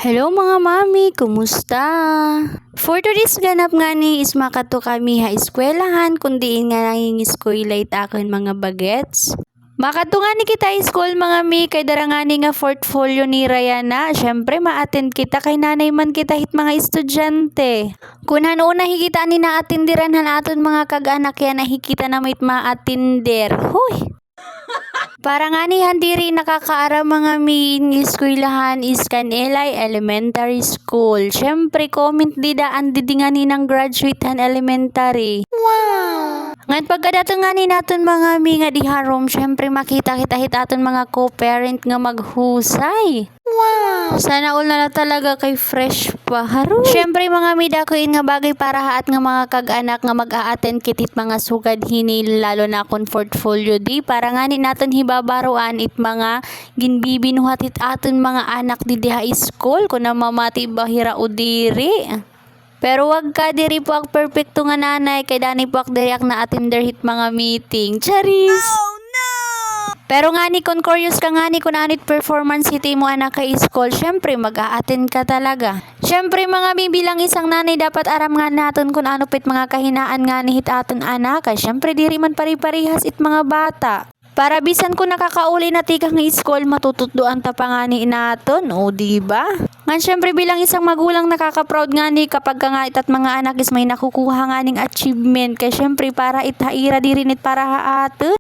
Hello mga mami, kumusta? For today's ganap nga ni is makato kami ha eskwelahan kundi nga nanging eskwelay akon mga bagets. Makato nga ni kita school mga mi kay dara nga ni nga portfolio ni Rayana. Syempre ma-attend kita kay nanay man kita hit mga estudyante. Kunhan una hikita ni na-attenderan han aton mga kag-anak yan nakikita na may ma-attender. Huy! Para nga ni handiri nakakaara mga min eskwelahan is Canelay Elementary School. Syempre comment di daan didi nga ni ng graduate han elementary. Wow! Ngayon pagkadato nga ni naton mga mi nga diharom, syempre makita kita hit aton mga co-parent nga maghusay. Wow! Sana all na talaga kay fresh pa haro. Syempre mga mida ko nga bagay para haat nga mga kag-anak nga mag-a-attend kitit mga sugad hinil lalo na kon portfolio di para nga ni naton hibabaruan it mga ginbibinuhat it aton mga anak di diha school kun na mamati bahira o diri. Pero wag ka diri po ang perfecto nga nanay kay dani po ak diri ak na attender hit mga meeting. Charis! Pero nga ni kung curious ka nga ni kung anit performance hiti mo anak kay school, syempre mag-a-attend ka talaga. Syempre mga bibilang isang nanay dapat aram nga naton kung ano pit mga kahinaan nga ni hit aton anak kay syempre diri man pari-parihas it mga bata. Para bisan ko nakakauli na tika ng school, matututduan ta pa nga ni naton, o diba? Nga syempre bilang isang magulang nakaka-proud nga ni kapag ka nga itat mga anak is may nakukuha nga ning achievement. Kaya syempre para itaira di rin it para haaton.